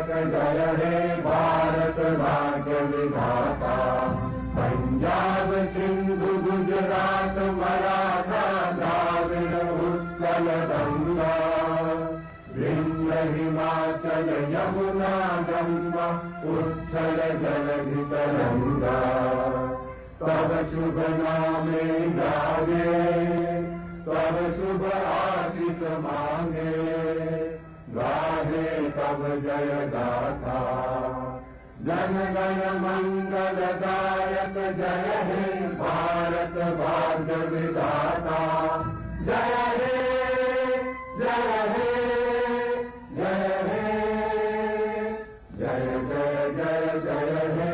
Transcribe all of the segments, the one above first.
जय हे भारत भाग्य विधाता। पंजाब सिंधु गुजरात मराठा द्राविड़ उत्कल गंगा, विंध्य हिमाचल यमुना गंगा उच्छल जलधि तरंगा। तब शुभ नामे गावे, तब शुभ आशीष मांगे, गाहे तब जय गाथा। जन गण मंगल दायक जय हे भारत भाग्य विधाता। जय हे जय हे जय हे जय जय जय जय हे।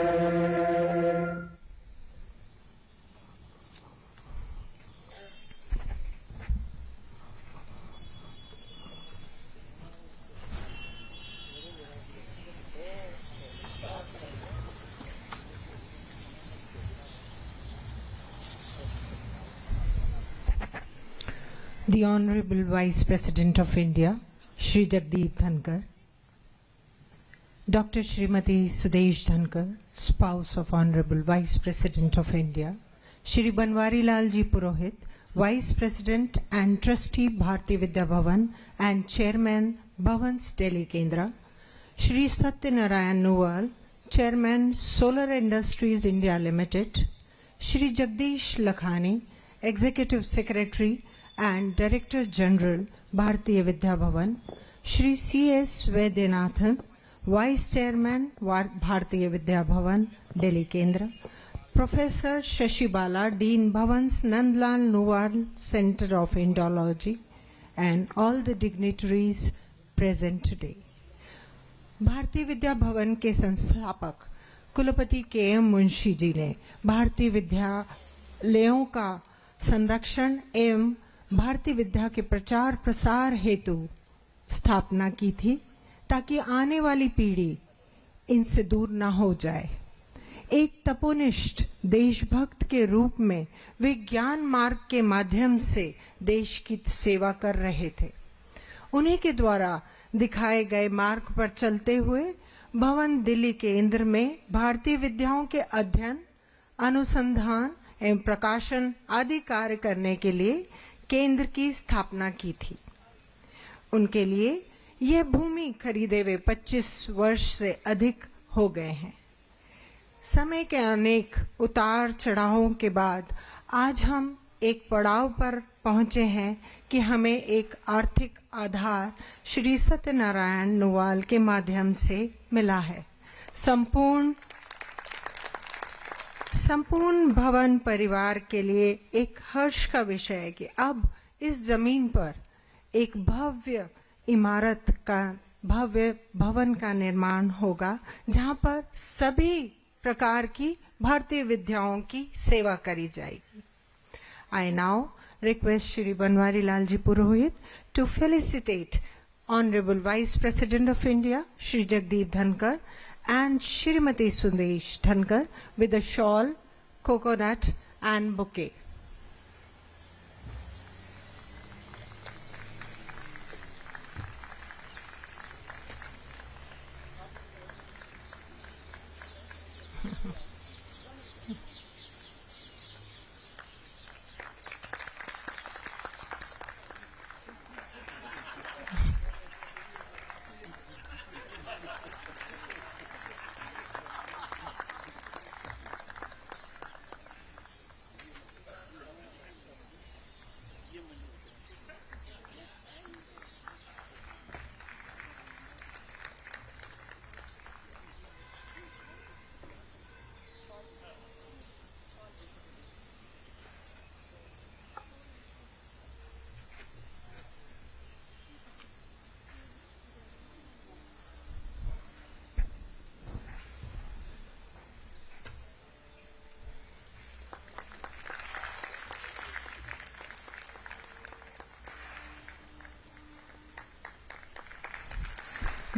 The Honorable Vice President of India, Shri Jagdeep Dhankar, Dr. Shrimati Sudesh Dhankar, spouse of Honorable Vice President of India, Shri Banwari Lalji Purohit, Vice President and Trustee Bharti Vidya Bhavan and Chairman Bhavans Delhi Kendra, Shri Satyanarayan Nuwal, Chairman Solar Industries India Limited, Shri Jagdish Lakhani, Executive Secretary and Director General Bhartiya Vidya Bhavan, Shri C.S. Vaidyanathan, Vice Chairman Bhartiya Vidya Bhavan, Delhi Kendra, Professor Shashi Bala, Dean Bhavans Nandlal Nuwal Center of Indology, and all the dignitaries present today. भारतीय विद्या भवन के संस्थापक कुलपति KM. Munshi ji ने भारतीय विद्यालयों का संरक्षण एवं भारतीय विद्या के प्रचार प्रसार हेतु स्थापना की थी, ताकि आने वाली पीढ़ी इनसे दूर न हो जाए। एक तपोनिष्ठ देशभक्त के रूप में वे ज्ञान मार्ग के माध्यम से देश की सेवा कर रहे थे। उन्हीं के द्वारा दिखाए गए मार्ग पर चलते हुए भवन दिल्ली केंद्र में भारतीय विद्याओं के अध्ययन, अनुसंधान एवं प्रकाशन आदि कार्य करने के लिए केंद्र की स्थापना की थी। उनके लिए यह भूमि खरीदे हुए 25 वर्ष से अधिक हो गए हैं। समय के अनेक उतार चढ़ावों के बाद आज हम एक पड़ाव पर पहुंचे हैं कि हमें एक आर्थिक आधार श्री सत्यनारायण नुवाल के माध्यम से मिला है। संपूर्ण भवन परिवार के लिए एक हर्ष का विषय है कि अब इस जमीन पर एक भव्य इमारत का भव्य भवन का निर्माण होगा, जहां पर सभी प्रकार की भारतीय विद्याओं की सेवा करी जाएगी। I now request Shri Banwari Lalji Purohit to felicitate Honorable Vice President of India, Shri Jagdeep Dhankar, and Shrimati Sudesh Dhankar with a shawl, coconut and bouquet.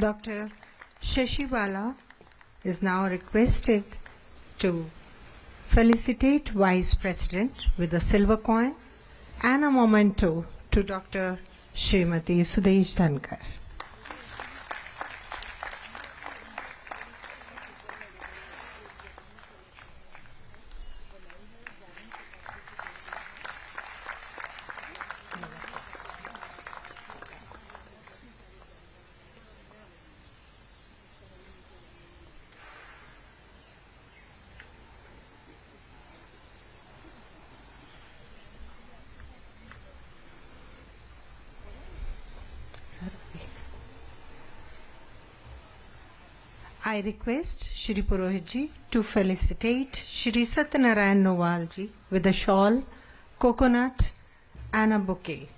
Dr. Shashi Bala is now requested to felicitate Vice President with a silver coin and a memento to Dr. Shrimati Sudesh Dhankar. I request Shri Purohit ji to felicitate Shri Satyanarayan Nowal ji with a shawl, coconut and a bouquet.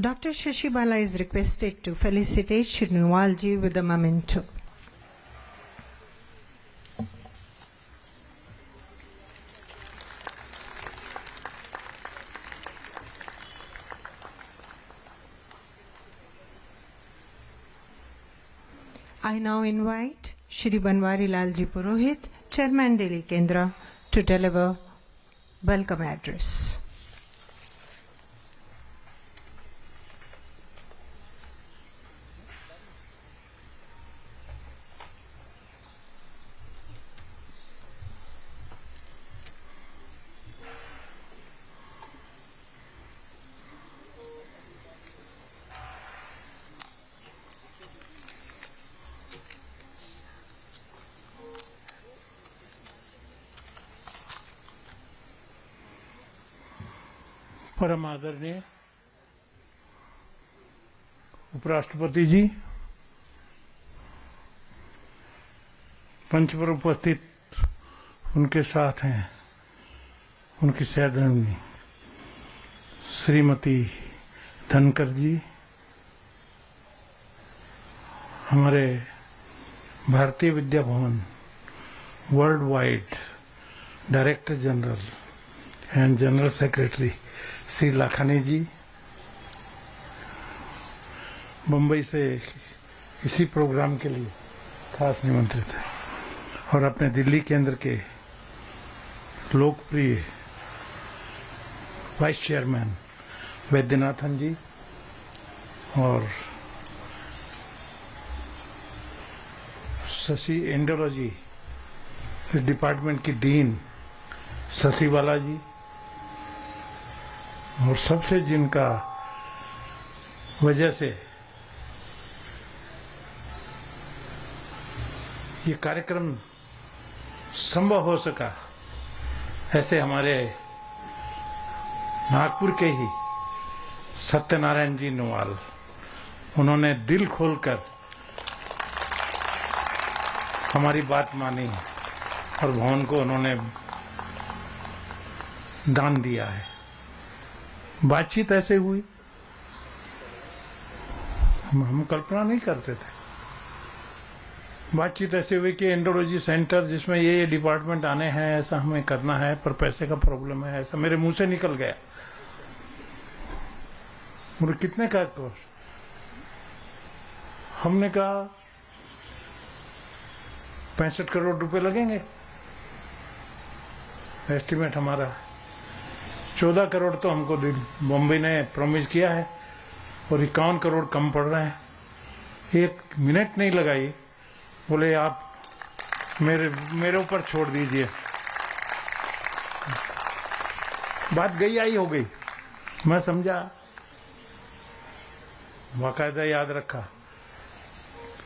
Dr. Shashibala is requested to felicitate Shri Nowal ji with a memento. I now invite Shri Banwari Lal ji Purohit, Chairman Delhi Kendra, to deliver welcome address. परम आदरणीय उपराष्ट्रपति जी, मंच पर उपस्थित उनके साथ हैं उनकी सहधर्मिणी श्रीमती धनकर जी, हमारे Bharatiya Vidya Bhavan world wide director general and general secretary Shri Lakhani ji, Mumbai से इसी प्रोग्राम के लिए खास निमंत्रित है, और अपने दिल्ली केंद्र के लोकप्रिय वाइस चेयरमैन वैद्यनाथन जी, और शशि एंडोलॉजी डिपार्टमेंट की डीन शशिबाला जी, और सबसे जिनका वजह से ये कार्यक्रम संभव हो सका, ऐसे हमारे नागपुर के ही सत्यनारायण जी नोवाल, उन्होंने दिल खोलकर हमारी बात मानी और भवन को उन्होंने दान दिया है। बातचीत ऐसे हुई, हम कल्पना नहीं करते थे। बातचीत ऐसे हुई कि एंडोलॉजी सेंटर जिसमें ये डिपार्टमेंट आने हैं, ऐसा हमें करना है, पर पैसे का प्रॉब्लम है, ऐसा मेरे मुंह से निकल गया। बोले कितने का कोर्स? हमने कहा 65 करोड़ रुपए लगेंगे, एस्टिमेट हमारा 14 करोड़ तो हमको बॉम्बे ने प्रॉमिस किया है, और 51 करोड़ कम पड़ रहे हैं। एक मिनट नहीं लगाई, बोले आप मेरे ऊपर छोड़ दीजिए। बात गई आई हो गई, मैं समझा, बाकायदा याद रखा।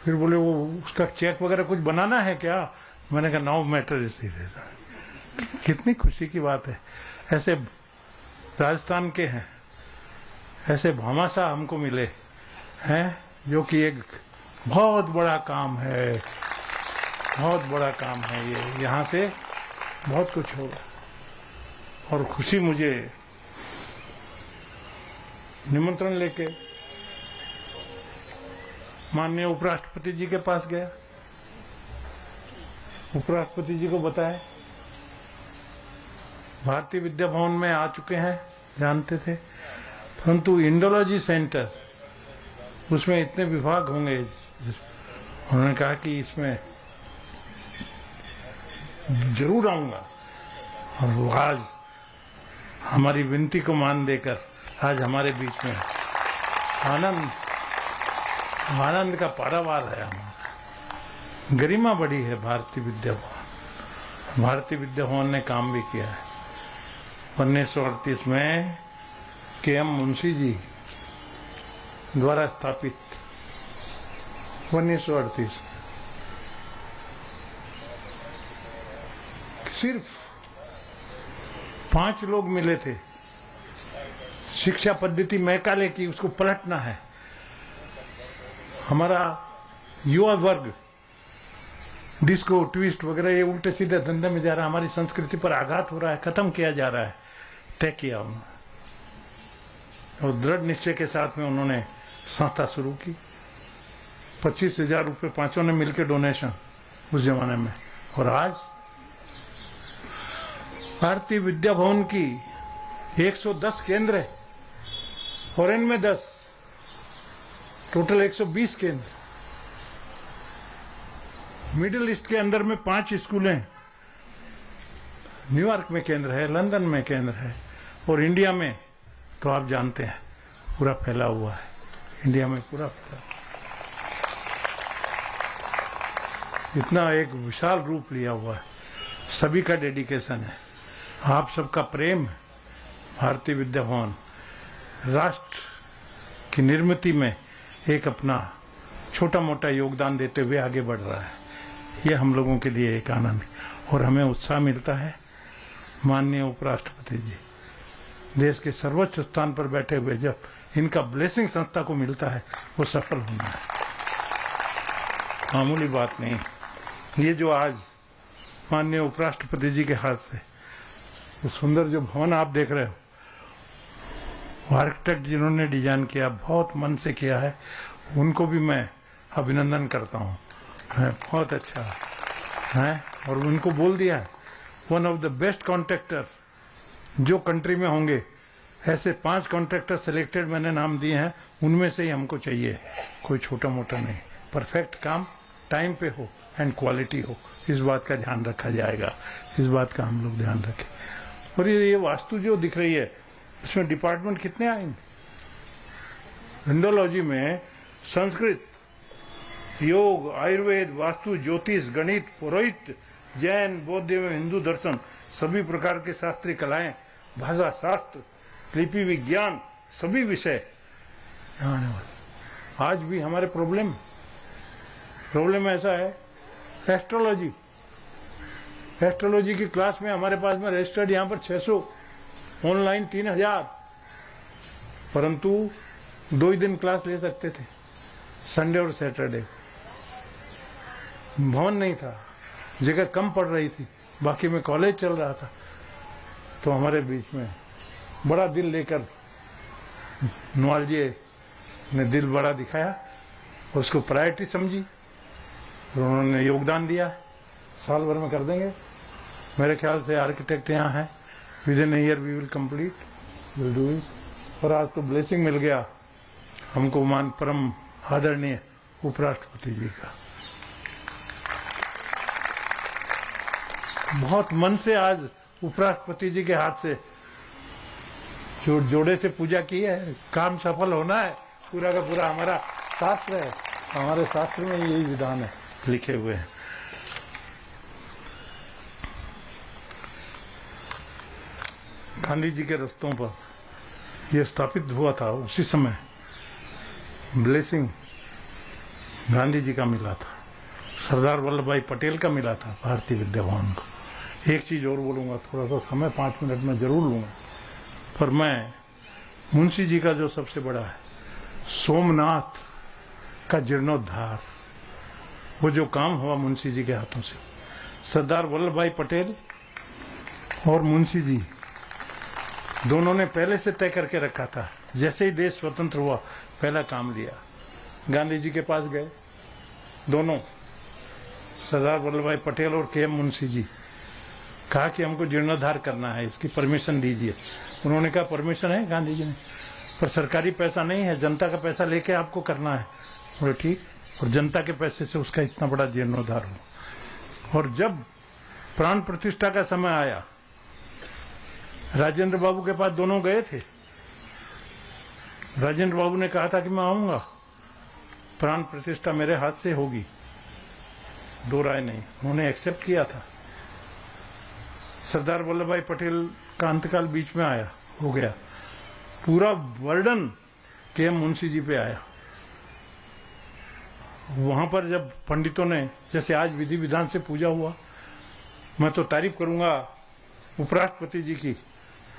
फिर बोले वो उसका चेक वगैरह कुछ बनाना है क्या? मैंने कहा नो मैटर इज सीरियस। कितनी खुशी की बात है, ऐसे राजस्थान के हैं, ऐसे भामाशाह हमको मिले हैं, जो कि एक बहुत बड़ा काम है, बहुत बड़ा काम है ये, यहाँ से बहुत कुछ होगा। और खुशी मुझे निमंत्रण लेके माननीय उपराष्ट्रपति जी के पास गया, उपराष्ट्रपति जी को बताया भारतीय विद्या भवन में आ चुके हैं, जानते थे, परंतु इंडोलॉजी सेंटर उसमें इतने विभाग होंगे, उन्होंने कहा कि इसमें जरूर आऊंगा। और वो आज हमारी विनती को मान देकर आज हमारे बीच में आनंद का पारावार है। हमारा गरिमा बढ़ी है भारतीय विद्या भवन। भारतीय विद्या भवन ने काम भी किया है। 1938 में के.एम. मुंशी जी द्वारा स्थापित 1938 सिर्फ 5 लोग मिले थे। शिक्षा पद्धति मैकाले की, उसको पलटना है। हमारा युवा वर्ग डिस्को ट्विस्ट वगैरह ये उल्टे सीधे धंधे में जा रहा है, हमारी संस्कृति पर आघात हो रहा है, खत्म किया जा रहा है। तय किया उन्होंने और दृढ़ निश्चय के साथ में उन्होंने संस्था शुरू की। 25,000 रुपये पांचों ने मिलकर डोनेशन उस जमाने में। और आज भारतीय विद्या भवन की 110 केंद्र है, फॉरेन में 10, टोटल 120 केंद्र। मिडिल ईस्ट के अंदर में 5 स्कूल हैं, न्यूयॉर्क में केंद्र है, लंदन में केंद्र है, और इंडिया में तो आप जानते हैं पूरा फैला हुआ है। इंडिया में पूरा फैला, इतना एक विशाल रूप लिया हुआ है। सभी का डेडिकेशन है, आप सबका प्रेम है। भारतीय विद्या भवन राष्ट्र की निर्मिति में एक अपना छोटा मोटा योगदान देते हुए आगे बढ़ रहा है। यह हम लोगों के लिए एक आनंद और हमें उत्साह मिलता है। माननीय उपराष्ट्रपति जी देश के सर्वोच्च स्थान पर बैठे हुए जब इनका ब्लेसिंग संस्था को मिलता है, वो सफल होना है, मामूली बात नहीं। ये जो आज माननीय उपराष्ट्रपति जी के हाथ से वो सुंदर जो भवन आप देख रहे हो, आर्किटेक्ट जिन्होंने डिजाइन किया, बहुत मन से किया है, उनको भी मैं अभिनंदन करता हूँ। बहुत अच्छा है। और उनको बोल दिया है one of the best contractor जो कंट्री में होंगे, ऐसे 5 कॉन्ट्रैक्टर सिलेक्टेड मैंने नाम दिए हैं, उनमें से ही हमको चाहिए। कोई छोटा मोटा नहीं, परफेक्ट काम टाइम पे हो एंड क्वालिटी हो, इस बात का ध्यान रखा जाएगा। इस बात का हम लोग ध्यान रखें। और ये वास्तु जो दिख रही है, इसमें डिपार्टमेंट कितने आएंगे? इंडोलॉजी में संस्कृत, योग, आयुर्वेद, वास्तु, ज्योतिष, गणित, पुरोहित, जैन, बौद्ध एवं हिंदू दर्शन, सभी प्रकार के शास्त्रीय कलाएं, भाषा शास्त्र, लिपि विज्ञान, सभी विषय यहाँ आने वाले। आज भी हमारे प्रॉब्लम ऐसा है, एस्ट्रोलॉजी की क्लास में हमारे पास में रजिस्टर्ड यहाँ पर 600, ऑनलाइन 3000, परंतु 2 ही दिन क्लास ले सकते थे, संडे और सैटरडे। भवन नहीं था, जगह कम पड़ रही थी, बाकी में कॉलेज चल रहा था। तो हमारे बीच में बड़ा दिल लेकर नवालजी ने दिल बड़ा दिखाया, उसको प्रायोरिटी समझी और उन्होंने योगदान दिया। साल भर में कर देंगे मेरे ख्याल से। आर्किटेक्ट यहाँ है, within year we will complete, will do it. और आज तो ब्लेसिंग मिल गया हमको मान परम आदरणीय उपराष्ट्रपति जी का। बहुत मन से आज उपराष्ट्रपति जी के हाथ से जो जोड़े से पूजा की है, काम सफल होना है, पूरा का पूरा हमारा शास्त्र है, हमारे शास्त्र में यही विधान है, लिखे हुए हैं। गांधी जी के रस्तों पर यह स्थापित हुआ था, उसी समय ब्लेसिंग गांधी जी का मिला था, सरदार वल्लभ भाई पटेल का मिला था भारतीय विद्या भवन को। एक चीज और बोलूंगा, थोड़ा सा समय 5 मिनट में जरूर लूंगा, पर मैं मुंशी जी का जो सबसे बड़ा है, सोमनाथ का जीर्णोद्धार, वो जो काम हुआ मुंशी जी के हाथों से, सरदार वल्लभ भाई पटेल और मुंशी जी दोनों ने पहले से तय करके रखा था। जैसे ही देश स्वतंत्र हुआ, पहला काम लिया, गांधी जी के पास गए दोनों, सरदार वल्लभ भाई पटेल और के.एम. मुंशी जी, कहा कि हमको जीर्णोद्धार करना है, इसकी परमिशन दीजिए। उन्होंने कहा परमिशन है गांधी जी ने, पर सरकारी पैसा नहीं है, जनता का पैसा लेके आपको करना है। बोले ठीक, और जनता के पैसे से उसका इतना बड़ा जीर्णोद्धार हुआ। और जब प्राण प्रतिष्ठा का समय आया, राजेंद्र बाबू के पास दोनों गए थे। राजेंद्र बाबू ने कहा था कि मैं आऊंगा, प्राण प्रतिष्ठा मेरे हाथ से होगी, 2 राय नहीं, उन्होंने एक्सेप्ट किया था। सरदार वल्लभ भाई पटेल का अंतकाल बीच में आया, हो गया। पूरा बर्डन के.एम. मुंशी जी पे आया। वहां पर जब पंडितों ने, जैसे आज विधि विधान से पूजा हुआ, मैं तो तारीफ करूंगा उपराष्ट्रपति जी की,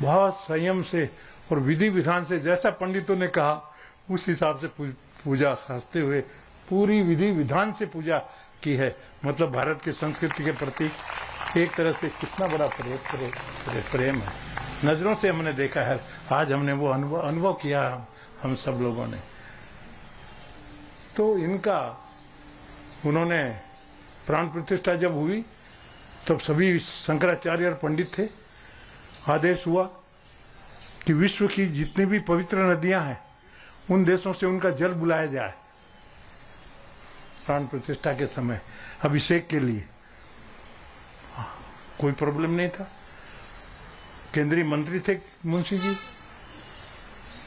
बहुत संयम से और विधि विधान से, जैसा पंडितों ने कहा उस हिसाब से पूजा खासते हुए पूरी विधि विधान से पूजा की है। मतलब भारत की संस्कृति के प्रति एक तरह से कितना बड़ा प्रेम है। नजरों से हमने देखा है, आज हमने वो अनुभव किया हम सब लोगों ने। तो इनका, उन्होंने प्राण प्रतिष्ठा जब हुई तब सभी शंकराचार्य और पंडित थे। आदेश हुआ कि विश्व की जितनी भी पवित्र नदियां हैं उन देशों से उनका जल बुलाया जाए प्राण प्रतिष्ठा के समय अभिषेक के लिए। कोई प्रॉब्लम नहीं था। केंद्रीय मंत्री थे मुंशी जी,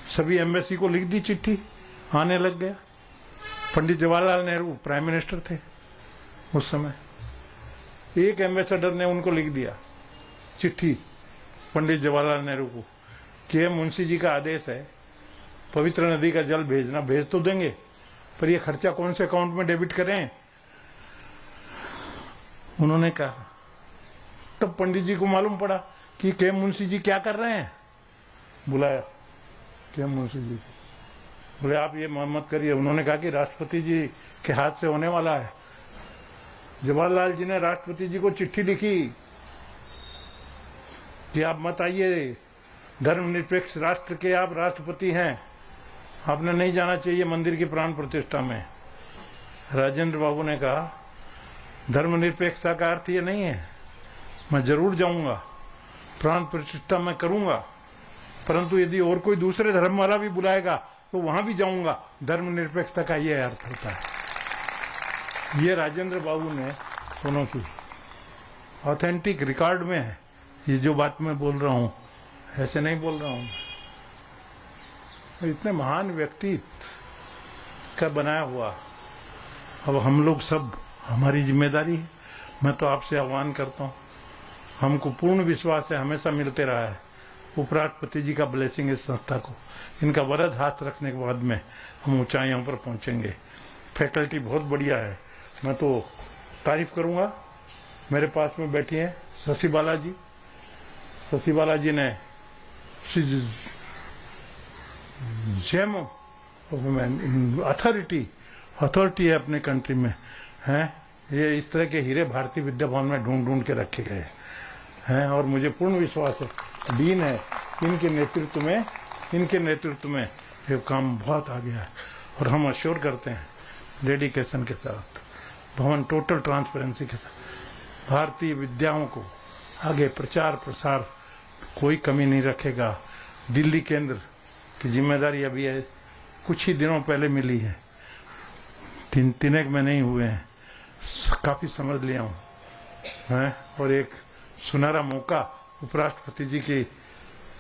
सभी एम्बेसी को लिख दी चिट्ठी, आने लग गया। पंडित जवाहरलाल नेहरू प्राइम मिनिस्टर थे उस समय। एक एम्बेसडर ने उनको लिख दिया चिट्ठी पंडित जवाहरलाल नेहरू को कि मुंशी जी का आदेश है पवित्र नदी का जल भेजना। भेज तो देंगे पर ये खर्चा कौन से अकाउंट में डेबिट करें, उन्होंने कहा। तब पंडित जी को मालूम पड़ा कि के मुंशी जी क्या कर रहे हैं। बुलाया के मुंशी जी को, बोले आप ये मत करिए। उन्होंने कहा कि राष्ट्रपति जी के हाथ से होने वाला है। जवाहरलाल जी ने राष्ट्रपति जी को चिट्ठी लिखी कि आप मत आइए, धर्मनिरपेक्ष राष्ट्र के आप राष्ट्रपति हैं, आपने नहीं जाना चाहिए मंदिर की प्राण प्रतिष्ठा में। राजेंद्र बाबू ने कहा धर्मनिरपेक्षता का अर्थ ये नहीं है, मैं जरूर जाऊंगा, प्राण प्रतिष्ठा मैं करूंगा, परंतु यदि और कोई दूसरे धर्म वाला भी बुलाएगा तो वहां भी जाऊंगा। धर्मनिरपेक्षता का ये अर्थ होता है। ये राजेंद्र बाबू ने सुनो की ऑथेंटिक रिकॉर्ड में है। ये जो बात मैं बोल रहा हूं ऐसे नहीं बोल रहा हूं। इतने महान व्यक्ति का बनाया हुआ, अब हम लोग सब, हमारी जिम्मेदारी है। मैं तो आपसे आह्वान करता हूं, हमको पूर्ण विश्वास है, हमेशा मिलते रहा है उपराष्ट्रपति जी का ब्लेसिंग इस संस्था को। इनका वरद हाथ रखने के बाद में हम ऊंचाइयों पर पहुंचेंगे। फैकल्टी बहुत बढ़िया है, मैं तो तारीफ करूंगा। मेरे पास में बैठी हैं शशि बाला जी। शशि बाला जी ने जेम अथॉरिटी है अपने कंट्री में, हैं। ये इस तरह के हीरे भारतीय विद्या भवन में ढूंढ ढूंढ के रखे गए हैं और मुझे पूर्ण विश्वास है डीन है, इनके नेतृत्व में ये काम बहुत आ गया है। और हम अश्योर करते हैं डेडिकेशन के साथ, भवन टोटल ट्रांसपेरेंसी के साथ भारतीय विद्याओं को आगे प्रचार प्रसार कोई कमी नहीं रखेगा। दिल्ली केंद्र की जिम्मेदारी अभी है, कुछ ही दिनों पहले मिली है, तीन एक महीने ही हुए हैं, काफी समझ लिया हूँ, हैं। और एक सुनहरा मौका उपराष्ट्रपति जी की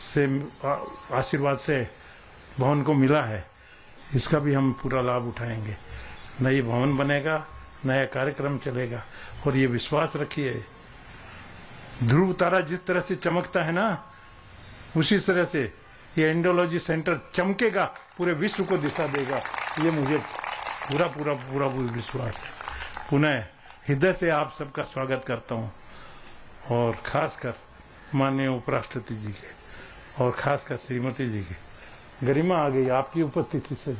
से आशीर्वाद से भवन को मिला है, इसका भी हम पूरा लाभ उठाएंगे। नई भवन बनेगा, नया कार्यक्रम चलेगा। और ये विश्वास रखिए, ध्रुव तारा जिस तरह से चमकता है ना, उसी तरह से ये इंडोलॉजी सेंटर चमकेगा, पूरे विश्व को दिशा देगा। ये मुझे पूरा विश्वास है। पुनः हृदय से आप सबका स्वागत करता हूँ और खासकर माननीय उपराष्ट्रपति जी के और खासकर श्रीमती जी की गरिमा आ गई आपकी उपस्थिति से,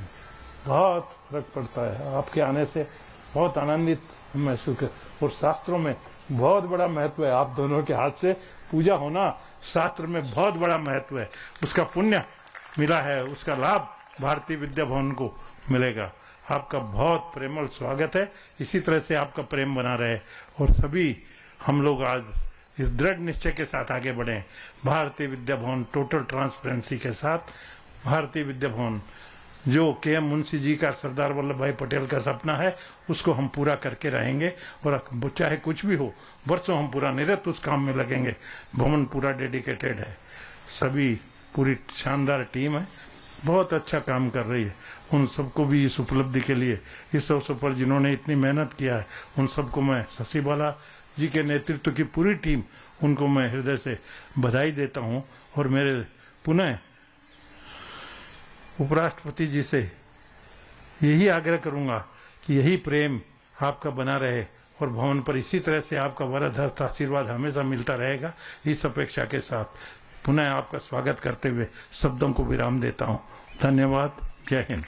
बहुत फर्क पड़ता है। आपके आने से बहुत आनंदित महसूस कर। और शास्त्रों में बहुत बड़ा महत्व है, आप दोनों के हाथ से पूजा होना शास्त्र में बहुत बड़ा महत्व है। उसका पुण्य मिला है, उसका लाभ भारतीय विद्या भवन को मिलेगा। आपका बहुत प्रेमल स्वागत है, इसी तरह से आपका प्रेम बना रहे और सभी हम लोग आज इस दृढ़ निश्चय के साथ आगे बढ़े। भारतीय विद्या भवन टोटल ट्रांसपेरेंसी के साथ, भारतीय विद्या भवन जो के.एम. मुंशी जी का, सरदार वल्लभ भाई पटेल का सपना है, उसको हम पूरा करके रहेंगे। और चाहे कुछ भी हो, वर्षों हम पूरा निरंतर उस काम में लगेंगे। भवन पूरा डेडिकेटेड है, सभी पूरी शानदार टीम है, बहुत अच्छा काम कर रही है। उन सबको भी इस उपलब्धि के लिए, इस अवसर पर जिन्होंने इतनी मेहनत किया है, उन सबको मैं शशि बाला जी के नेतृत्व की पूरी टीम उनको मैं हृदय से बधाई देता हूं और मेरे पुनः उपराष्ट्रपति जी से यही आग्रह करूंगा कि यही प्रेम आपका बना रहे और भवन पर इसी तरह से आपका वरद हस्त आशीर्वाद हमेशा मिलता रहेगा। इस अपेक्षा के साथ पुनः आपका स्वागत करते हुए शब्दों को विराम देता हूं। धन्यवाद। जय Hind.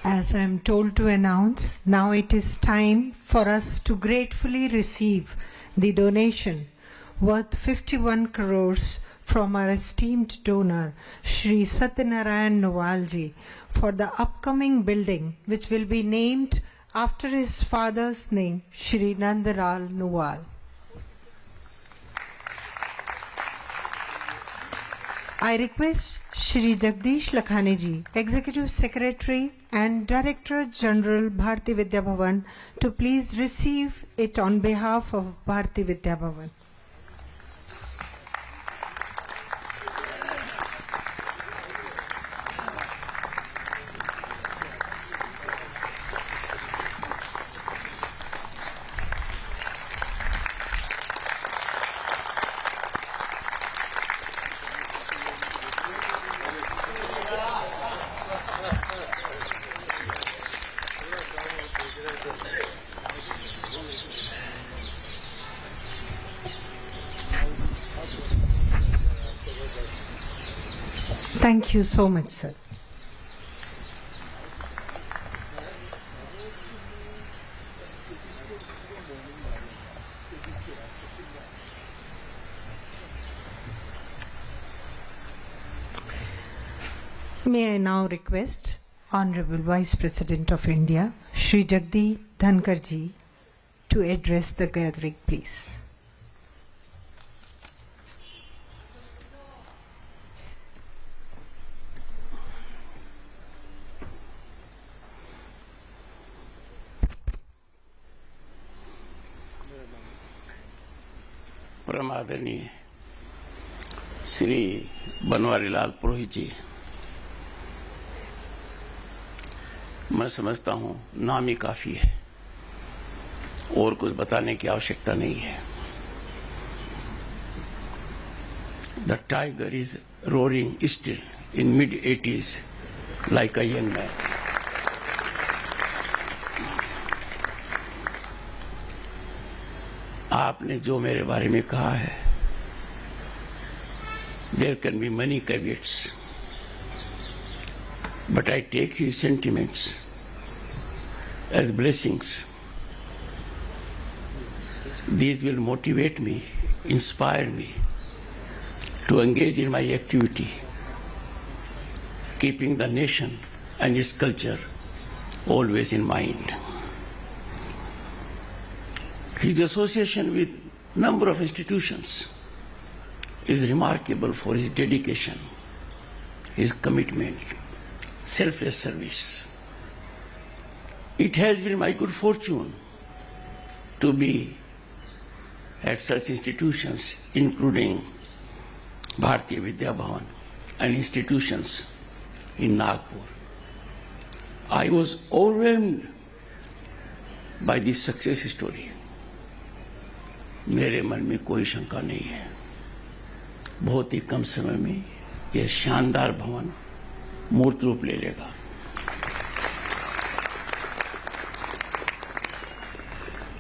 As I am told to announce, now it is time for us to gratefully receive the donation worth 51 crores from our esteemed donor, Shri Satyanarayan Nuwalji, for the upcoming building which will be named after his father's name, Shri Nandalal Nuwal. I request Shri Jagdish Lakhani ji, Executive Secretary and Director General Bharati Vidya Bhavan, to please receive it on behalf of Bharati Vidya Bhavan. Thank you so much, sir. May I now request Honorable Vice President of India, Shri Jagdeep Dhankar ji, to address the gathering, please. परम आदरणीय श्री बनवारीलाल पुरोहित जी, मैं समझता हूं नाम ही काफी है और कुछ बताने की आवश्यकता नहीं है। The tiger is roaring still in mid-80s like a young man. आपने जो मेरे बारे में कहा है, there can be many caveats, but I take his sentiments as blessings. These will motivate me, inspire me to engage in my activity, keeping the nation and its culture always in mind. His association with number of institutions is remarkable for his dedication, his commitment, selfless service. It has been my good fortune to be at such institutions, including Bharati Vidya Bhavan and institutions in Nagpur. I was overwhelmed by this success story. मेरे मन में कोई शंका नहीं है, बहुत ही कम समय में यह शानदार भवन मूर्त रूप ले लेगा।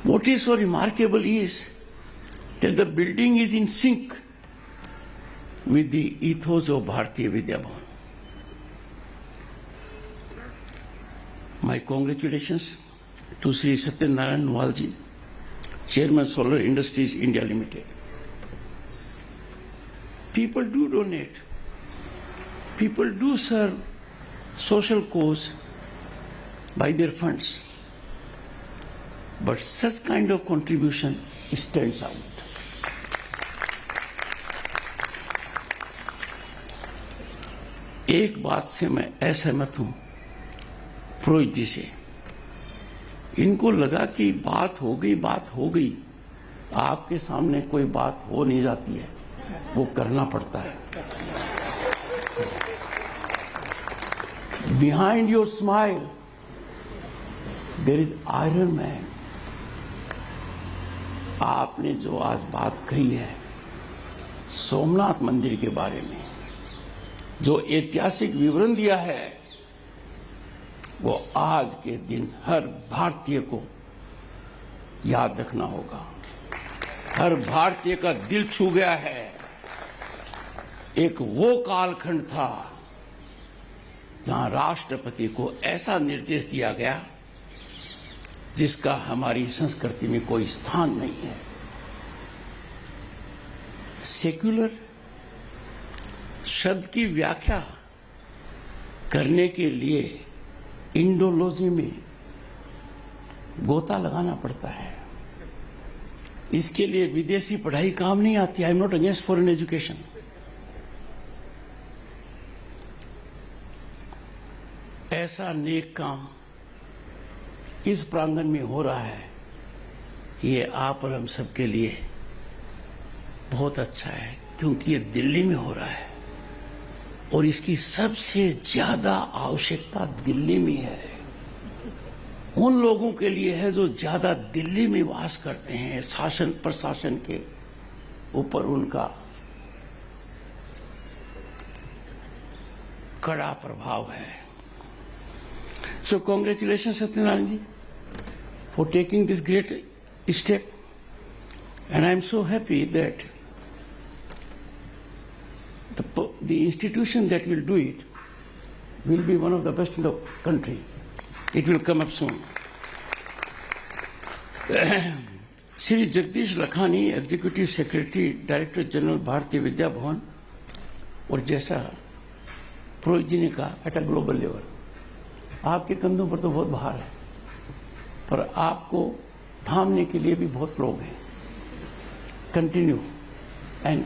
What is so remarkable is that the building is in sync with the ethos of Bharatiya Vidya Bhavan. My congratulations to Sri Satyanarayan Nuwalji, Chairman Solar Industries India Limited. People do donate. People do serve social cause by their funds. But such kind of contribution stands out. एक बात से मैं असहमत हूं पुरोहित जी से। इनको लगा कि बात हो गई, आपके सामने कोई बात हो नहीं जाती है, वो करना पड़ता है। Behind your smile, there is Iron Man. आपने जो आज बात कही है सोमनाथ मंदिर के बारे में, जो ऐतिहासिक विवरण दिया है, वो आज के दिन हर भारतीय को याद रखना होगा। हर भारतीय का दिल छू गया है। एक वो कालखंड था जहां राष्ट्रपति को ऐसा निर्देश दिया गया जिसका हमारी संस्कृति में कोई स्थान नहीं है। सेक्युलर शब्द की व्याख्या करने के लिए इंडोलॉजी में गोता लगाना पड़ता है। इसके लिए विदेशी पढ़ाई काम नहीं आती। I am not against foreign education. ऐसा नेक काम इस प्रांगण में हो रहा है, ये आप और हम सबके लिए बहुत अच्छा है, क्योंकि ये दिल्ली में हो रहा है और इसकी सबसे ज्यादा आवश्यकता दिल्ली में है। उन लोगों के लिए है जो ज्यादा दिल्ली में वास करते हैं, शासन प्रशासन के ऊपर उनका कड़ा प्रभाव है। So congratulations, Satyanarayana ji, for taking this great step, and I am so happy that the institution that will do it will be one of the best in the country. It will come up soon. Shri Jagdish Lakhani, Executive Secretary, Director General Bharatiya Vidya Bhavan, और जैसा पुरोहित जी ने कहा, at a global level आपके कंधों पर तो बहुत भार है, पर आपको थामने के लिए भी बहुत लोग हैं। Continue and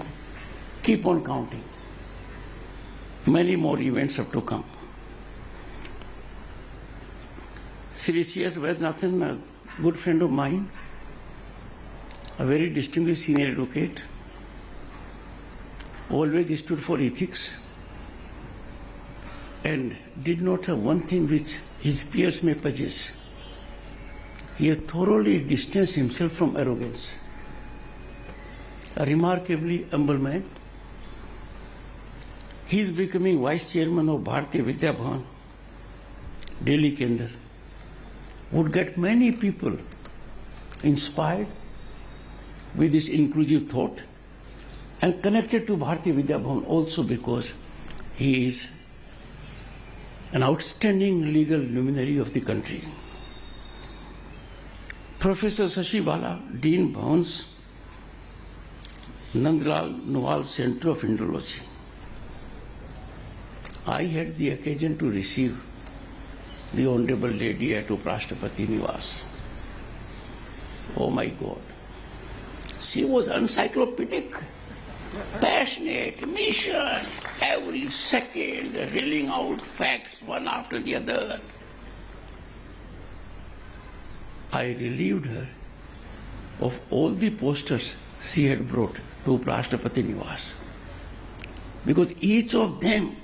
keep on counting, many more events have to come. Sri C.S. Vaidyanathan, a good friend of mine, a very distinguished senior advocate, always stood for ethics and did not have one thing which his peers may possess. He thoroughly distanced himself from arrogance. A remarkably humble man. He is becoming vice chairman of Bharatiya Vidya Bhavan, Delhi के अंदर. Would get many people inspired with this inclusive thought and connected to Bharatiya Vidya Bhavan also because he is an outstanding legal luminary of the country. Professor Shashi Bala, Dean Bhavan's Nandlal Nawal Center of Indology. I had the occasion to receive the Honorable Lady at Uprashtrapati Niwas. Oh my God. She was encyclopedic, passionate, mission, every second reeling out facts one after the other. I relieved her of all the posters she had brought to Uprashtrapati Niwas, because each of them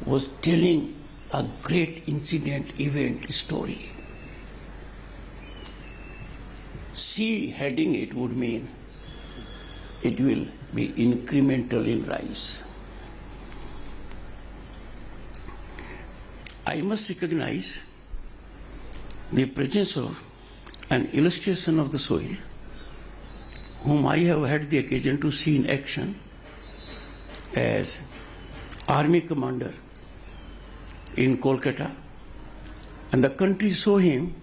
was telling a great incident, event, story. She heading it would mean it will be incremental in rise. I must recognize the presence of an illustration of the soil, whom I have had the occasion to see in action as Army Commander in Kolkata, and the country saw him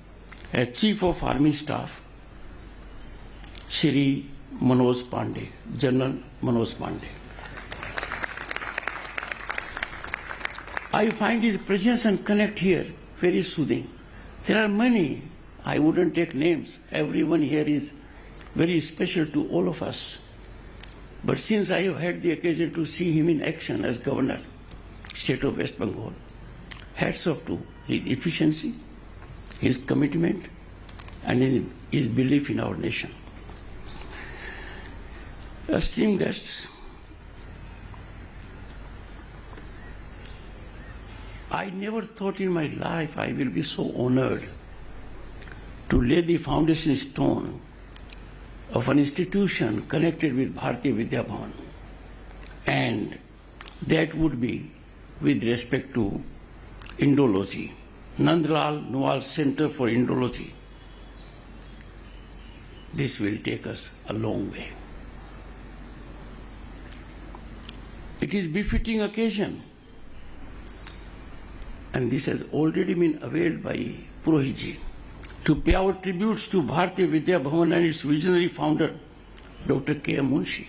as Chief of Army Staff, Shri Manoj Pandey, General Manoj Pandey. I find his presence and connect here very soothing. There are many, I wouldn't take names, everyone here is very special to all of us. But since I have had the occasion to see him in action as Governor, State of West Bengal, hats off to his efficiency, his commitment, and his belief in our nation. Esteemed guests, I never thought in my life I will be so honored to lay the foundation stone of an institution connected with Bharatiya Vidya Bhavan, and that would be with respect to Indology, Nandlal Nuwal Center for Indology. This will take us a long way. It is befitting occasion, and this has already been availed by Purohitji, to pay our tributes to Bharatiya Vidya Bhavan and its visionary founder, Dr. K. M. Munshi,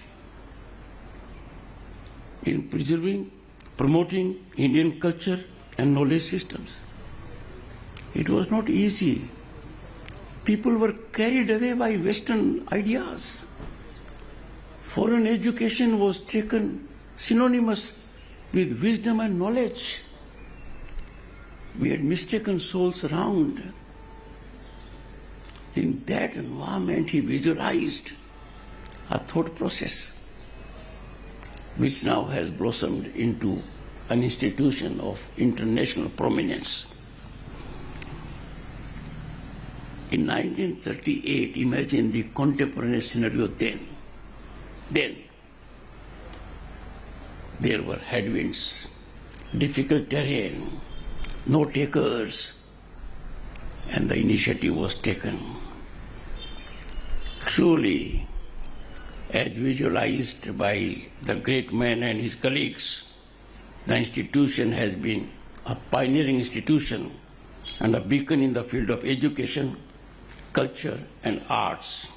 in preserving, promoting Indian culture and knowledge systems. It was not easy. People were carried away by Western ideas. Foreign education was taken synonymous with wisdom and knowledge. We had mistaken souls around. In that environment, he visualized a thought process which now has blossomed into an institution of international prominence. In 1938, imagine the contemporary scenario then. Then, there were headwinds, difficult terrain, no takers, and the initiative was taken. Truly, as visualized by the great man and his colleagues, the institution has been a pioneering institution and a beacon in the field of education, culture, and arts.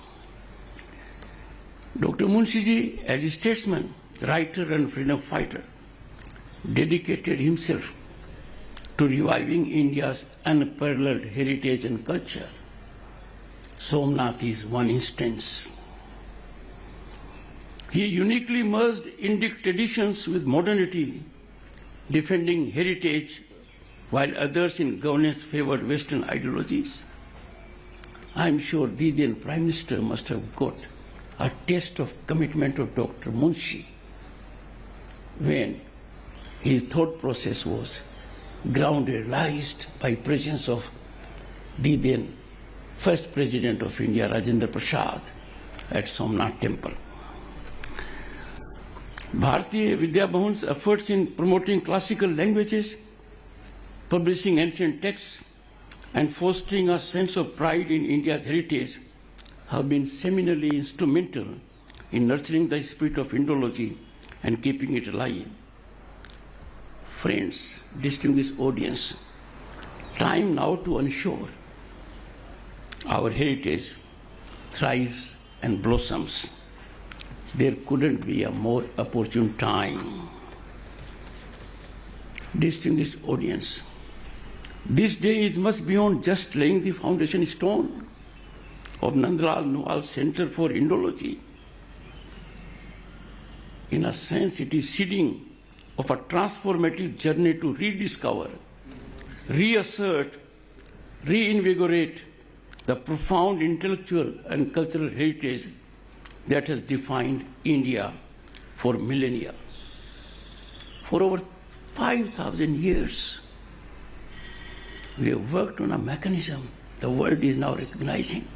Dr. Munshi Ji, as a statesman, writer, and freedom fighter, dedicated himself to reviving India's unparalleled heritage and culture. Somnath is one instance. He uniquely merged Indic traditions with modernity, defending heritage while others in governance favored Western ideologies. I am sure the then Prime Minister must have got a taste of commitment of Dr. Munshi when his thought process was grounded, realized by presence of the then first President of India, Rajendra Prasad, at Somnath Temple. Bharatiya Vidya Bhavan's efforts in promoting classical languages, publishing ancient texts, and fostering a sense of pride in India's heritage have been seminally instrumental in nurturing the spirit of Indology and keeping it alive. Friends, distinguished audience, time now to ensure our heritage thrives and blossoms. There couldn't be a more opportune time. Distinguished audience, this day is much beyond just laying the foundation stone of Nandlal Nuwal Center for Indology. In a sense, it is seeding of a transformative journey to rediscover, reassert, reinvigorate the profound intellectual and cultural heritage that has defined India for millennia. For over 5,000 years, we have worked on a mechanism the world is now recognizing.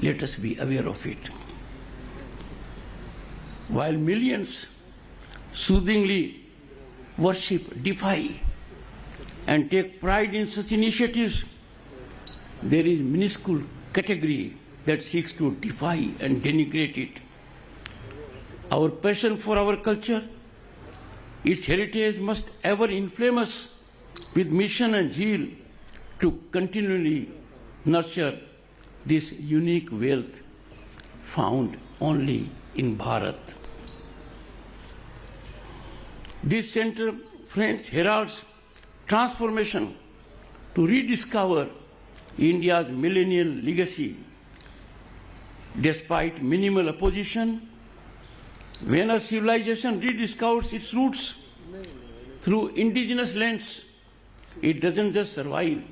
Let us be aware of it. While millions soothingly worship, defy, and take pride in such initiatives, there is minuscule category that seeks to defy and denigrate it. Our passion for our culture, its heritage must ever inflame us with mission and zeal to continually nurture this unique wealth found only in Bharat. This center, friends, heralds transformation to rediscover India's millennial legacy. Despite minimal opposition, when a civilization rediscovers its roots through indigenous lens, it doesn't just survive,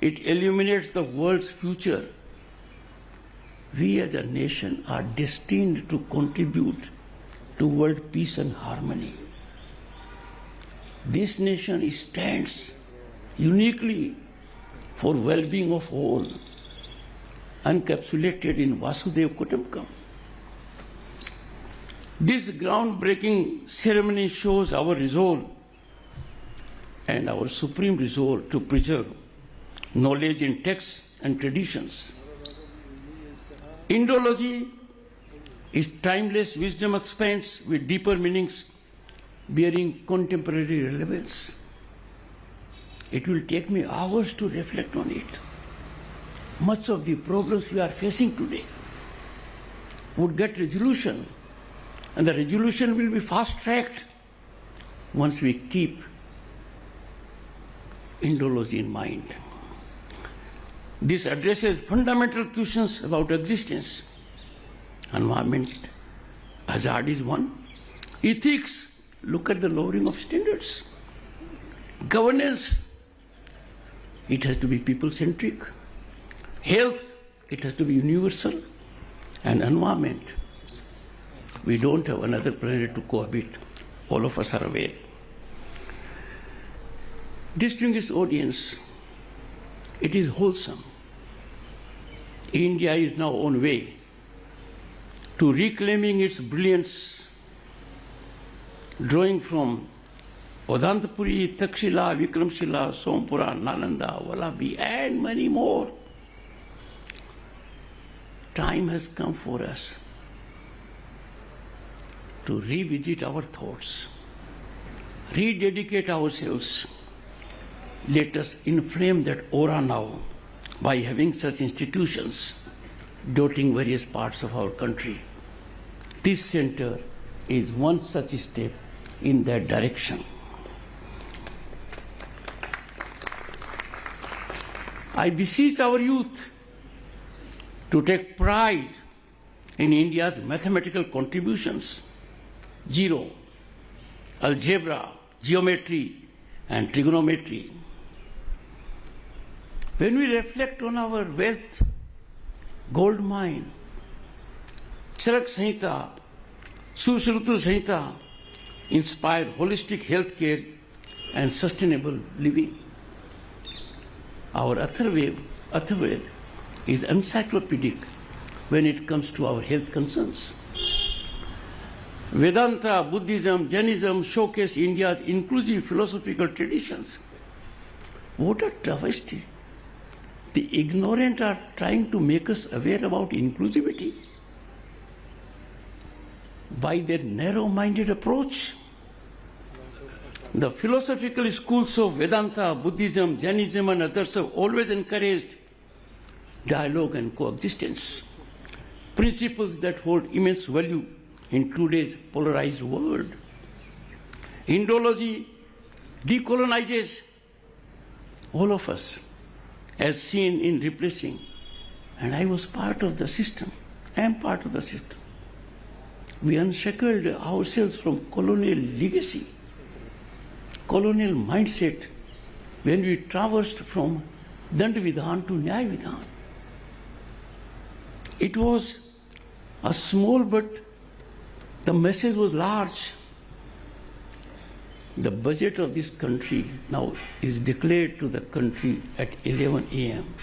it illuminates the world's future. We as a nation are destined to contribute to world peace and harmony. This nation stands uniquely for well-being of all, encapsulated in Vasudhaiva Kutumbakam. This groundbreaking ceremony shows our resolve and our supreme resolve to preserve knowledge in texts and traditions. Indology is timeless wisdom expands with deeper meanings bearing contemporary relevance. It will take me hours to reflect on it. Much of the problems we are facing today would get resolution, and the resolution will be fast-tracked once we keep Indology in mind. This addresses fundamental questions about existence. Environment, hazard is one. Ethics, look at the lowering of standards. Governance, it has to be people-centric. Health, it has to be universal. And environment, we don't have another planet to cohabit. All of us are aware. Distinguished audience, it is wholesome. India is now on way to reclaiming its brilliance, drawing from Odantapuri, Takshila, Vikramshila, Sompura, Nalanda, Vallabhi, and many more. Time has come for us to revisit our thoughts, rededicate ourselves. Let us inflame that aura now by having such institutions dotting various parts of our country. This center is one such step in that direction. I beseech our youth to take pride in India's mathematical contributions, zero, algebra, geometry, and trigonometry. When we reflect on our wealth, gold mine, Charak Samhita, Sushrutu Samhita inspire holistic healthcare and sustainable living. Our Atharvaved is encyclopedic when it comes to our health concerns. Vedanta, Buddhism, Jainism showcase India's inclusive philosophical traditions. What a travesty! The ignorant are trying to make us aware about inclusivity by their narrow-minded approach. The philosophical schools of Vedanta, Buddhism, Jainism, and others have always encouraged dialogue and coexistence, principles that hold immense value in today's polarized world. Indology decolonizes all of us, as seen in replacing. And I was part of the system. I am part of the system. We unshackled ourselves from colonial legacy, colonial mindset, when we traversed from Dandavidhan to Nyayvidhan. It was a small, but the message was large. The budget of this country now is declared to the country at 11 a.m.,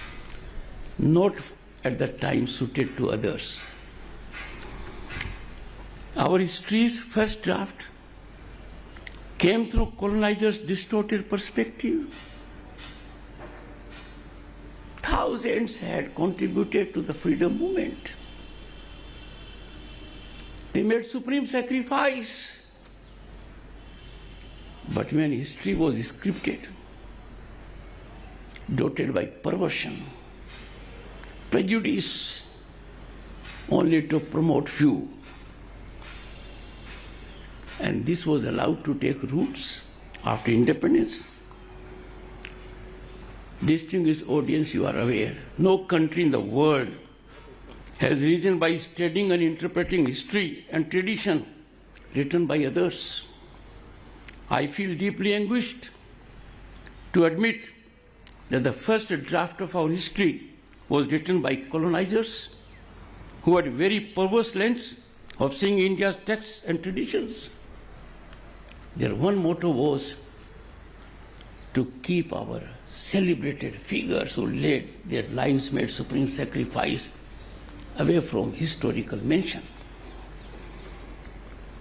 not at the time suited to others. Our history's first draft came through colonizers' distorted perspective. Thousands had contributed to the freedom movement. They made supreme sacrifice. But when history was scripted, dotted by perversion, prejudice, only to promote few, and this was allowed to take roots after independence. Distinguished audience, you are aware, no country in the world has risen by studying and interpreting history and tradition written by others. I feel deeply anguished to admit that the first draft of our history was written by colonizers who had very perverse lens of seeing India's texts and traditions. Their one motto was to keep our celebrated figures who laid their lives, made supreme sacrifice, away from historical mention.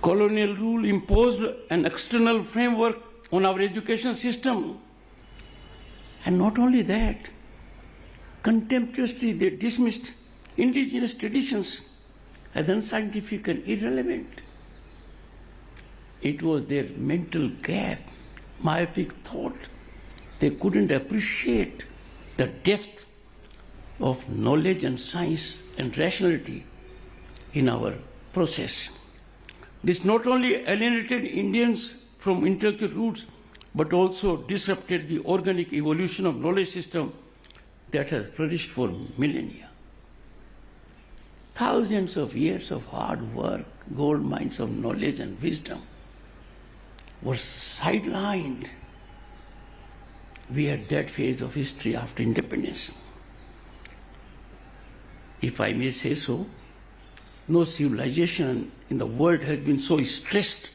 Colonial rule imposed an external framework on our education system. And not only that, contemptuously they dismissed indigenous traditions as unscientific and irrelevant. It was their mental gap, myopic thought. They couldn't appreciate the depth of knowledge and science and rationality in our process. This not only alienated Indians from intellectual roots, but also disrupted the organic evolution of knowledge system that has flourished for millennia. Thousands of years of hard work, gold mines of knowledge and wisdom were sidelined. We are at that phase of history after independence. If I may say so, no civilization in the world has been so stressed,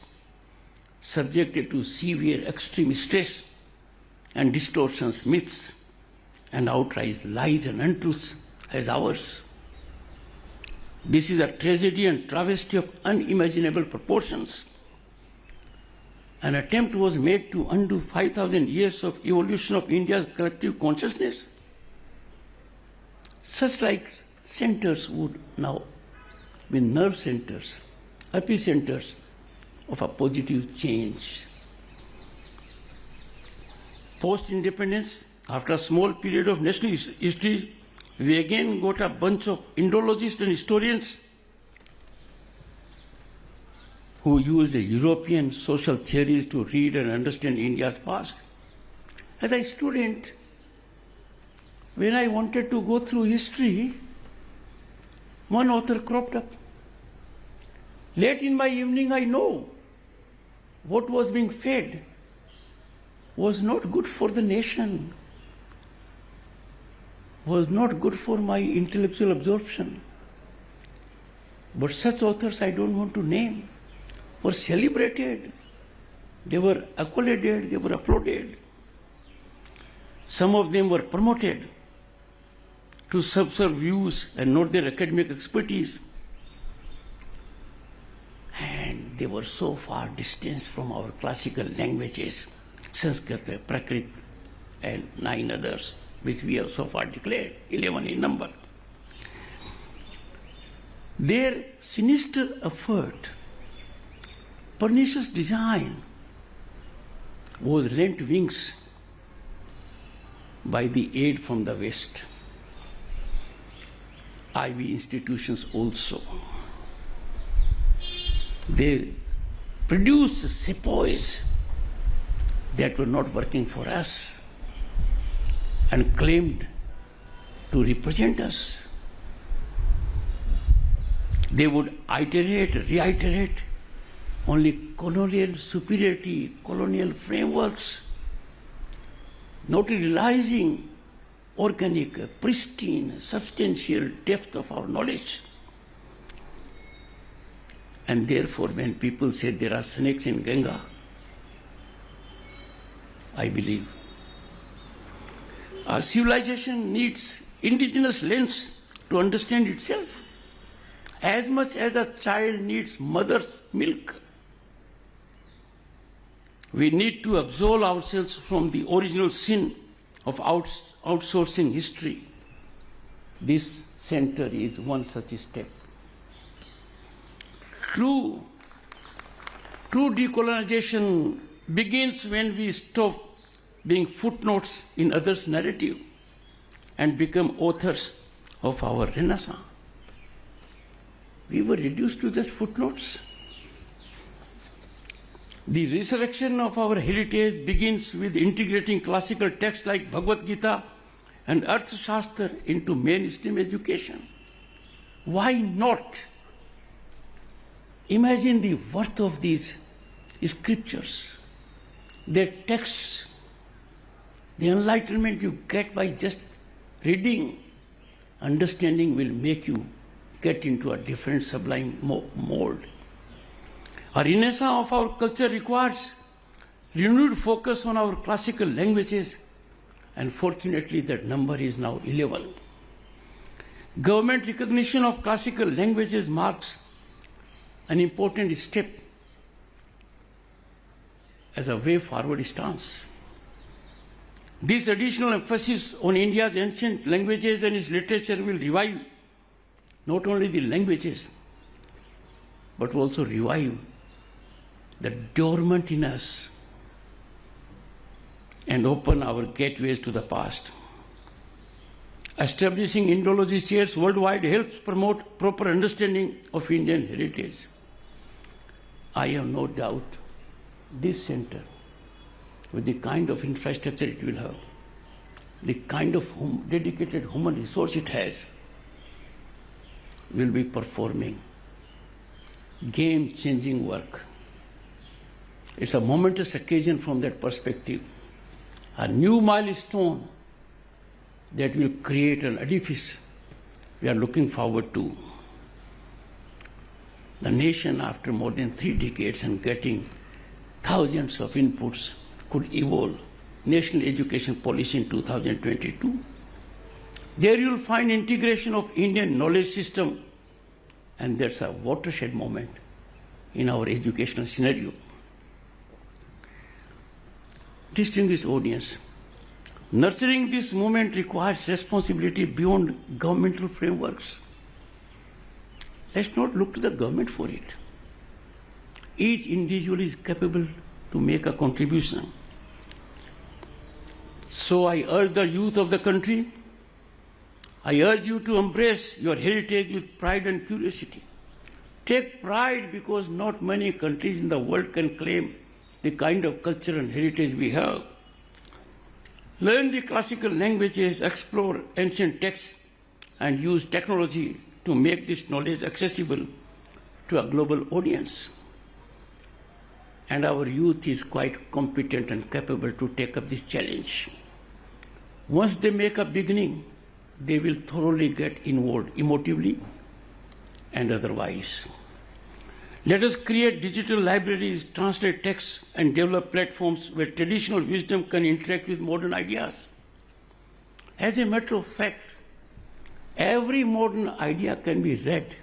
subjected to severe extreme stress and distortions, myths, and outright lies and untruths as ours. This is a tragedy and travesty of unimaginable proportions. An attempt was made to undo 5,000 years of evolution of India's collective consciousness. Such like centers would now be nerve centers, epicenters of a positive change. Post-independence, after a small period of national history, we again got a bunch of Indologists and historians who used European social theories to read and understand India's past. As a student, when I wanted to go through history, one author cropped up. Late in my evening, I know what was being fed was not good for the nation, was not good for my intellectual absorption. But such authors I don't want to name were celebrated, they were accoladed, they were applauded. Some of them were promoted to subserve views and not their academic expertise. And they were so far distanced from our classical languages, Sanskrit, Prakrit, and 9 others, which we have so far declared, 11 in number. Their sinister effort, pernicious design, was lent wings by the aid from the West. Ivy institutions also. They produced sepoys that were not working for us and claimed to represent us. They would reiterate only colonial superiority, colonial frameworks, not realizing organic, pristine, substantial depth of our knowledge. And therefore, when people say there are snakes in Ganga, I believe our civilization needs indigenous lens to understand itself as much as a child needs mother's milk. We need to absolve ourselves from the original sin of outsourcing history. This center is one such step. True decolonization begins when we stop being footnotes in others' narrative and become authors of our Renaissance. We were reduced to just footnotes. The resurrection of our heritage begins with integrating classical texts like Bhagavad Gita and Arthashastra into mainstream education. Why not? Imagine the worth of these scriptures, their texts, the enlightenment you get by just reading. Understanding will make you get into a different sublime mold. A renaissance of our culture requires renewed focus on our classical languages, and fortunately that number is now 11. Government recognition of classical languages marks an important step as a way forward stance. This additional emphasis on India's ancient languages and its literature will revive not only the languages, but also revive the dormant in us and open our gateways to the past. Establishing Indology chairs worldwide helps promote proper understanding of Indian heritage. I have no doubt this center, with the kind of infrastructure it will have, the kind of dedicated human resource it has, will be performing game-changing work. It's a momentous occasion from that perspective, a new milestone that will create an edifice we are looking forward to. The nation, after more than 3 decades and getting thousands of inputs, could evolve national education policy in 2022. There you will find integration of Indian knowledge system, and that's a watershed moment in our educational scenario. Distinguished audience, nurturing this movement requires responsibility beyond governmental frameworks. Let's not look to the government for it. Each individual is capable to make a contribution. So I urge the youth of the country, I urge you to embrace your heritage with pride and curiosity. Take pride because not many countries in the world can claim the kind of culture and heritage we have. Learn the classical languages, explore ancient texts, and use technology to make this knowledge accessible to a global audience. And our youth is quite competent and capable to take up this challenge. Once they make a beginning, they will thoroughly get involved emotively and otherwise. Let us create digital libraries, translate texts, and develop platforms where traditional wisdom can interact with modern ideas. As a matter of fact, every modern idea can be read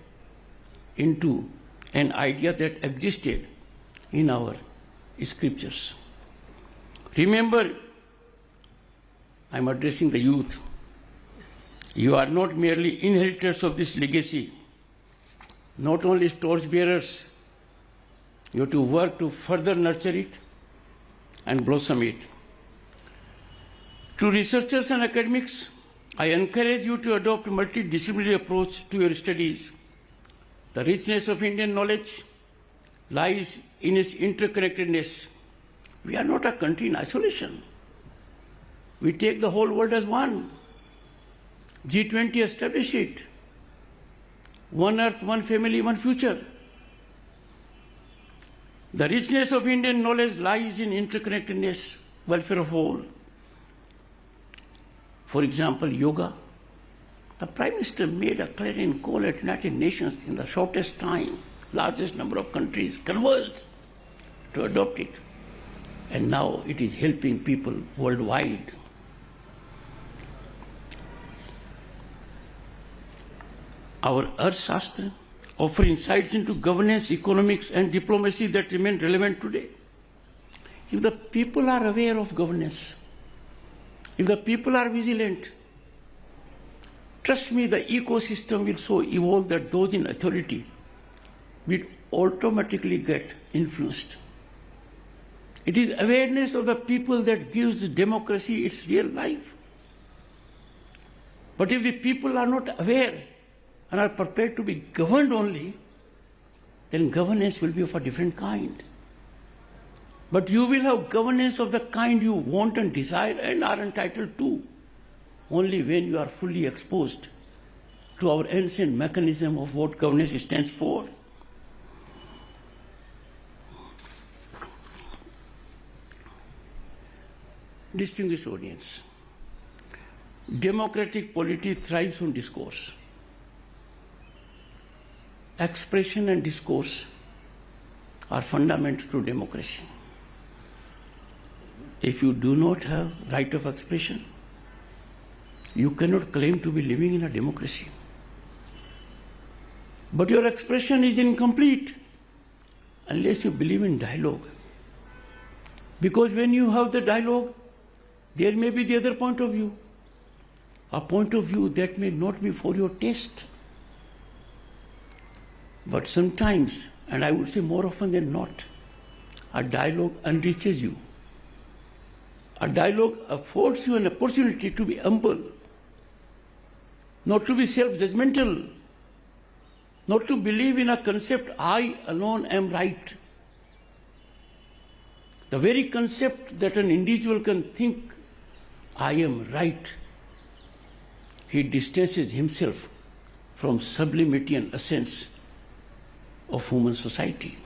into an idea that existed in our scriptures. Remember, I'm addressing the youth. You are not merely inheritors of this legacy, not only torchbearers. You have to work to further nurture it and blossom it. To researchers and academics, I encourage you to adopt a multidisciplinary approach to your studies. The richness of Indian knowledge lies in its interconnectedness. We are not a country in isolation. We take the whole world as one. G20 established it. One earth, one family, one future. The richness of Indian knowledge lies in interconnectedness, welfare of all. For example, yoga. The Prime Minister made a clarion call at United Nations in the shortest time. Largest number of countries converged to adopt it. And now it is helping people worldwide. Our Arthashastra offers insights into governance, economics, and diplomacy that remain relevant today. If the people are aware of governance, if the people are vigilant, trust me, the ecosystem will so evolve that those in authority will automatically get influenced. It is awareness of the people that gives democracy its real life. But if the people are not aware and are prepared to be governed only, then governance will be of a different kind. But you will have governance of the kind you want and desire and are entitled to only when you are fully exposed to our ancient mechanism of what governance stands for. Distinguished audience, democratic polity thrives on discourse. Expression and discourse are fundamental to democracy. if you do not have right of expression, you cannot claim to be living in a democracy. But your expression is incomplete unless you believe in dialogue. Because when you have the dialogue, there may be the other point of view, a point of view that may not be for your taste. But sometimes, and I would say more often than not, a dialogue enriches you. A dialogue affords you an opportunity to be humble, not to be self-judgmental, not to believe in a concept, I alone am right. The very concept that an individual can think, I am right, he distances himself from sublimity and essence of human society.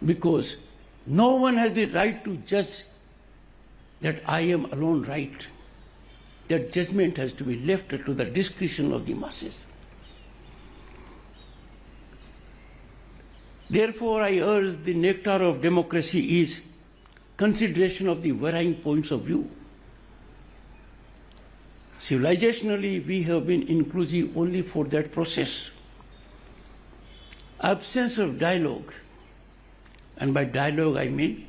Because no one has the right to judge that I am alone right. That judgment has to be left to the discretion of the masses. Therefore, I urge the nectar of democracy is consideration of the varying points of view. Civilizationally, we have been inclusive only for that process. Absence of dialogue, and by dialogue I mean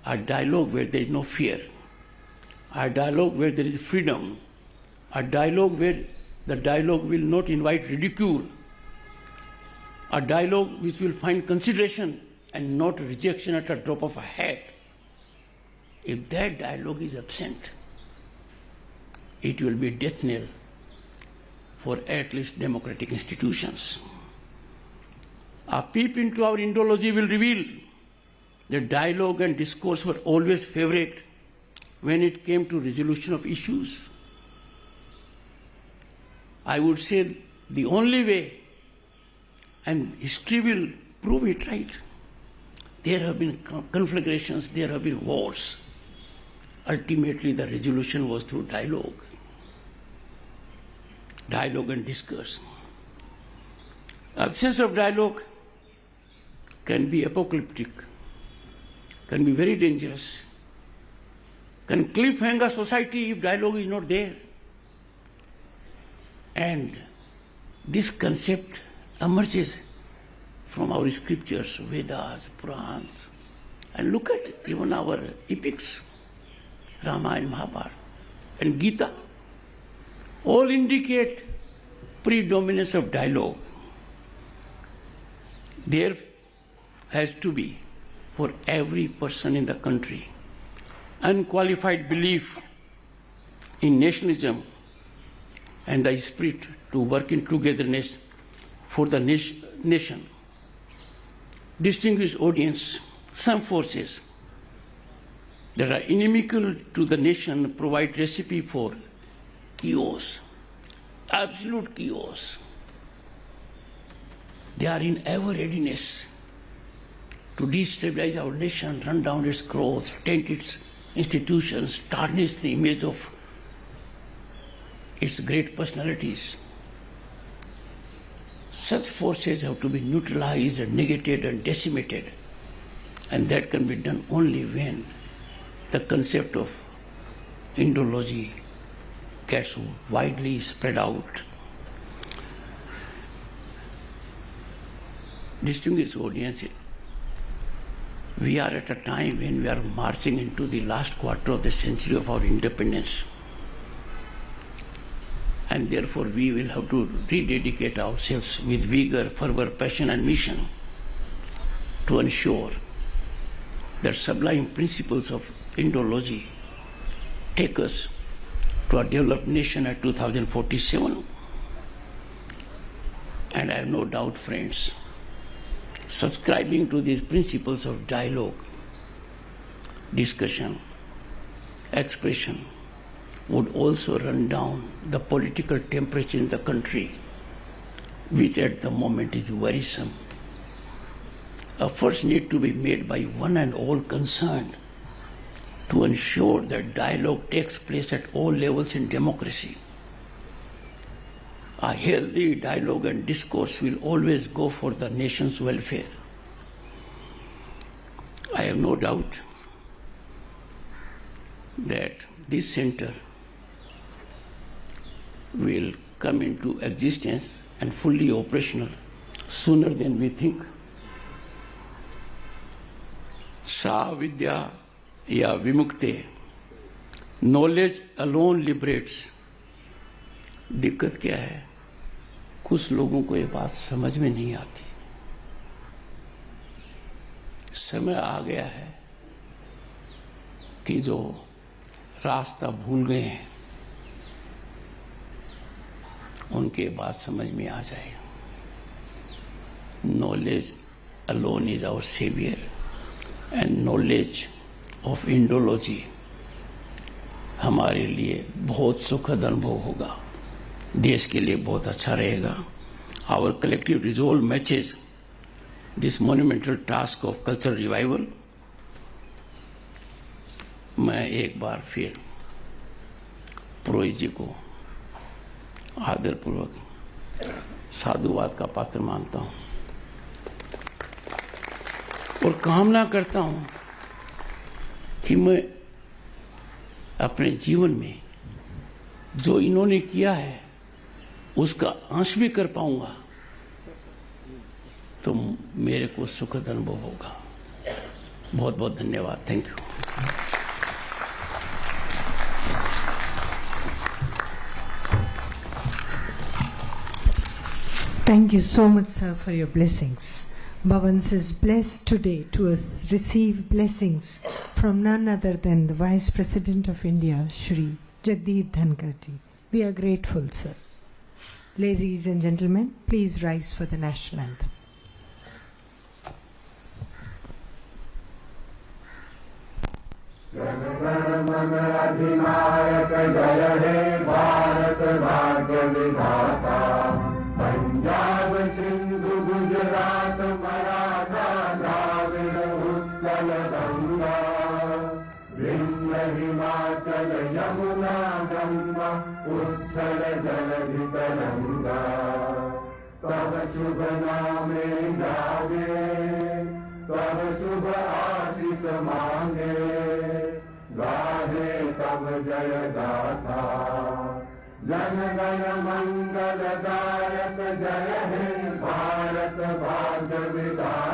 a dialogue where there is no fear, a dialogue where there is freedom, a dialogue where the dialogue will not invite ridicule, a dialogue which will find consideration and not rejection at a drop of a hat. If that dialogue is absent, it will be death knell for at least democratic institutions. A peep into our Indology will reveal that dialogue and discourse were always favorite when it came to resolution of issues. I would say the only way, and history will prove it right, there have been conflagrations, there have been wars. Ultimately, the resolution was through dialogue. Dialogue and discourse. Absence of dialogue can be apocalyptic, can be very dangerous, can cliffhanger society if dialogue is not there. And this concept emerges from our scriptures, Vedas, Purans, and look at even our epics, Ramayana, Mahabharata, and Gita, all indicate predominance of dialogue. There has to be, for every person in the country, unqualified belief in nationalism and the spirit to work in togetherness for the nation. Distinguished audience, some forces that are inimical to the nation provide recipe for chaos, absolute chaos. They are in ever readiness to destabilize our nation, run down its growth, taint its institutions, tarnish the image of its great personalities. Such forces have to be neutralized and negated and decimated. And that can be done only when the concept of Indology gets widely spread out. Distinguished audience, we are at a time when we are marching into the last quarter of the century of our independence. And therefore we will have to rededicate ourselves with vigor, fervor, passion and mission to ensure that sublime principles of Indology take us to a developed nation at 2047. And I have no doubt, friends, subscribing to these principles of dialogue, discussion, expression would also run down the political temperature in the country, which at the moment is worrisome. Efforts need to be made by one and all concerned to ensure that dialogue takes place at all levels in democracy. A healthy dialogue and discourse will always go for the nation's welfare. I have no doubt that this center will come into existence and fully operational sooner than we think. सा विद्या या विमुक्ते, knowledge alone liberates. दिक्कत क्या है, कुछ लोगों को ये बात समझ में नहीं आती। समय आ गया है कि जो रास्ता भूल गए हैं उनके बात समझ में आ जाए। Knowledge alone is our saviour and knowledge of Indology हमारे लिए बहुत सुखद अनुभव होगा, देश के लिए बहुत अच्छा रहेगा। Our collective resolve matches this monumental task of cultural revival. मैं एक बार फिर पुरोहित जी को आदरपूर्वक साधुवाद का पात्र मानता हूं और कामना करता हूं कि मैं अपने जीवन में जो इन्होंने किया है उसका अंश भी कर पाऊंगा तो मेरे को सुखद अनुभव होगा। बहुत बहुत धन्यवाद। Thank you. Thank you so much, sir, for your blessings. Bhavans is blessed today to receive blessings from none other than the Vice President of India, Shri Jagdeep Dhankar ji. We are grateful, sir. Ladies and gentlemen, please rise for the national anthem. Jana Gana मन अधिनायक जय हे भारत भाग्य विधाता। पंजाब सिंधु गुजरात मराठा द्राविड़ उत्कल गंगा, विंध्य हिमाचल यमुना गंगा उत्कल जलधि तरंगा। तब शुभ नामे जागे, तब शुभ आशीष मांगे, गाहे तब जय गाथा। जन गण मंगल दायक जय हे भारत भाग्य विधाता।